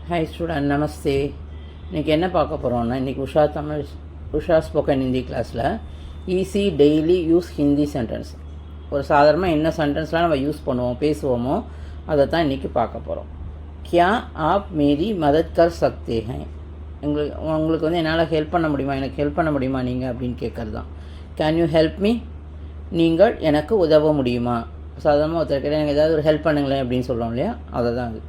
Hi student, நமஸ்தே. இன்றைக்கி என்ன பார்க்க போகிறோன்னா, இன்றைக்கி உஷா ஸ்போக்கன் ஹிந்தி கிளாஸில் easy daily use Hindi sentence, ஒரு சாதாரணமாக என்ன சென்டென்ஸ்லாம் நம்ம யூஸ் பண்ணுவோம், பேசுவோமோ அதை தான் இன்றைக்கி பார்க்க போகிறோம். கியா ஆப் மேரி மதத் கர் சக்தே ஹை, உங்களுக்கு வந்து என்னால் ஹெல்ப் பண்ண முடியுமா, எனக்கு ஹெல்ப் பண்ண முடியுமா நீங்கள் அப்படின்னு கேட்குறது தான். கேன் யூ ஹெல்ப் மீ, நீங்கள் எனக்கு உதவ முடியுமா. சாதாரணமாக ஒருத்தர் கிட்ட எனக்கு ஏதாவது ஒரு ஹெல்ப் பண்ணுங்களேன் அப்படின்னு சொல்கிறோம் இல்லையா, அதை தான் அது.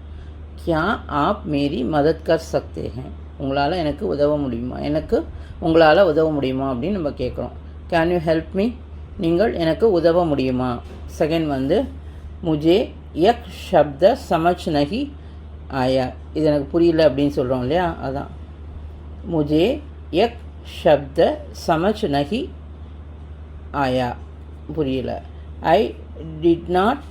क्या आप मेरी मदद कर सकते हैं, உங்களால் எனக்கு உதவ முடியுமா, எனக்கு உங்களால் உதவ முடியுமா அப்படின்னு நம்ம கேட்குறோம். கேன் யூ ஹெல்ப் மீ, நீங்கள் எனக்கு உதவ முடியுமா. செகண்ட் வந்து முஜே யக் ஷப்த சமஜ் நஹி ஆயா, இது எனக்கு புரியல அப்படின்னு சொல்கிறோம் இல்லையா, அதான். முஜே யக் ஷப்த சமஜ் நஹி ஆயா, புரியல. I did not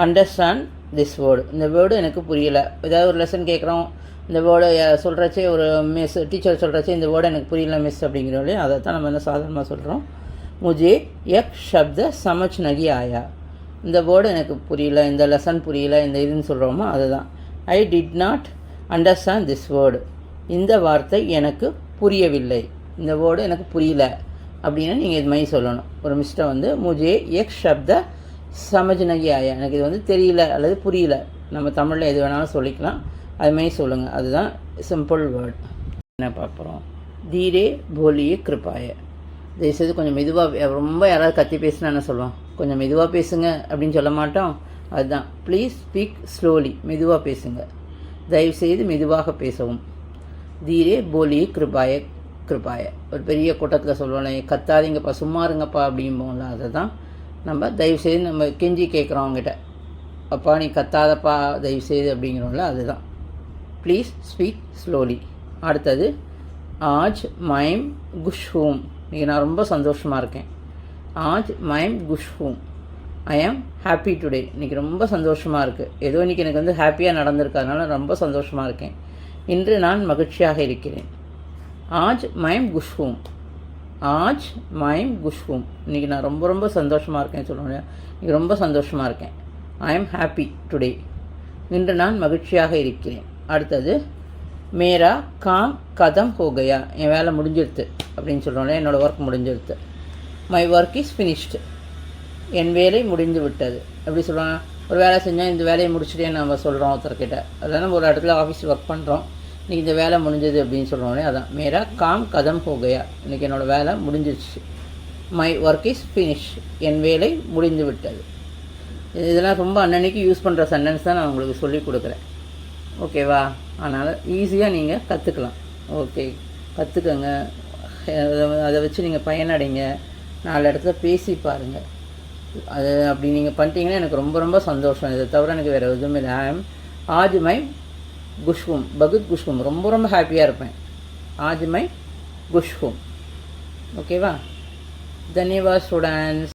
understand this word, இந்த வேர்டு எனக்கு புரியலை. ஏதாவது ஒரு லெசன் கேட்குறோம், இந்த வேர்டை சொல்கிறச்சே ஒரு மிஸ் டீச்சர் சொல்கிறச்சே இந்த வேர்டு எனக்கு புரியல மிஸ் அப்படிங்கிறோம் இல்லையா, அதை தான் நம்ம என்ன சாதாரணமாக சொல்கிறோம். முஜே யக் ஷப்த சமஜ் நகி ஆயா, இந்த வேர்டு எனக்கு புரியல, இந்த லெசன் புரியல, இந்த இதுன்னு சொல்கிறோமோ அதுதான். I did not understand this word, இந்த வார்த்தை எனக்கு புரியவில்லை, இந்த வேர்டு எனக்கு புரியல அப்படின்னா நீங்கள் இது மாதிரி சொல்லணும். ஒரு மிஸ்ட்டை வந்து முஜே யக் ஷப்த சமஜ் நகி ஆயா, எனக்கு இது வந்து தெரியல அல்லது புரியல, நம்ம தமிழில் எது வேணாலும் சொல்லிக்கலாம், அதுமாதிரி சொல்லுங்கள், அதுதான் சிம்பிள் வேர்ட். என்ன பார்க்குறோம், தீரே போலியே கிருப்பாய, தயவுசெய்து கொஞ்சம் மெதுவாக, ரொம்ப யாராவது கத்தி பேசுனா என்ன சொல்லுவோம், கொஞ்சம் மெதுவாக பேசுங்க அப்படின்னு சொல்ல மாட்டோம், அதுதான். ப்ளீஸ் ஸ்பீக் ஸ்லோலி, மெதுவாக பேசுங்க, தயவுசெய்து மெதுவாக பேசவும். தீரே போலியே கிருப்பாய, கிருப்பாய ஒரு பெரிய கூட்டத்தில் சொல்லுவோம்ல, கத்தாதீங்கப்பா சும்மா இருங்கப்பா அப்படிம்போம்ல, அதை தான் நம்ம தயவுசெய்து நம்ம கெஞ்சி கேட்குறோம் அவங்ககிட்ட, அப்பா நீ கத்தாதப்பா தயவுசெய்து அப்படிங்கிறோம்ல, அதுதான். Please speak slowly. அடுத்தது ஆஜ் மைம் குஷ் ஹூம், இன்றைக்கி நான் ரொம்ப சந்தோஷமாக இருக்கேன். ஆஜ் mime Kush whom, I am happy today, இன்றைக்கி ரொம்ப சந்தோஷமாக இருக்குது, ஏதோ இன்றைக்கி எனக்கு வந்து ஹாப்பியாக நடந்திருக்கிறதுனால ரொம்ப சந்தோஷமாக இருக்கேன். இன்று நான் மகிழ்ச்சியாக இருக்கிறேன். ஆஜ் மைம் குஷ் ஹூம், ஆஜ் மைம் குஷ் ஹூம், இன்றைக்கி நான் ரொம்ப ரொம்ப சந்தோஷமாக இருக்கேன் சொல்லுவேன், இன்றைக்கி ரொம்ப சந்தோஷமாக இருக்கேன். ஐ எம் ஹாப்பி டுடே, இன்று நான் மகிழ்ச்சியாக இருக்கிறேன். அடுத்தது மேரா காம் கதம் ஹோகையா, என் வேலை முடிஞ்சிருத்து அப்படின்னு சொல்கிறோம்ல, என்னோடய ஒர்க் முடிஞ்சிருத்து. மை ஒர்க் இஸ் ஃபினிஷ்டு, என் வேலை முடிந்து விட்டது. எப்படி சொல்லுவாங்க, ஒரு வேலை செஞ்சால் இந்த வேலையை முடிச்சுட்டே நம்ம சொல்கிறோம் ஒருத்தர்கிட்ட, அதான் நம்ம ஒரு இடத்துல ஆஃபீஸ் ஒர்க் பண்ணுறோம், இன்றைக்கி இந்த வேலை முடிஞ்சது அப்படின்னு சொல்கிறோன்னே, அதான் மேரா காம் கதம் ஹோகையா, இன்றைக்கி என்னோடய வேலை முடிஞ்சிடுச்சு. மை ஒர்க் இஸ் ஃபினிஷ், என் வேலை முடிந்து விட்டது. இதெல்லாம் ரொம்ப அன்னன்னைக்கு யூஸ் பண்ணுற சென்டென்ஸ் தான் நான் உங்களுக்கு சொல்லி கொடுக்குறேன், ஓகேவா. அதனால் ஈஸியாக நீங்கள் கற்றுக்கலாம். ஓகே, கற்றுக்கங்க, அதை வச்சு நீங்கள் பயனடைங்க, 4 இடத்துல பேசி பாருங்கள். அது அப்படி நீங்கள் பண்ணிட்டீங்கன்னா எனக்கு ரொம்ப ரொம்ப சந்தோஷம். இதை தவிர எனக்கு வேறு எதுவுமே இல்லை. ஆஜ் மை குஷ்ஹூம், பகுத் குஷ்ஹூம், ரொம்ப ரொம்ப ஹாப்பியாக இருப்பேன். ஆஜ் மை குஷ்ஹூம், ஓகேவா. தன்யவாத் ஸ்டூடெண்ட்ஸ்.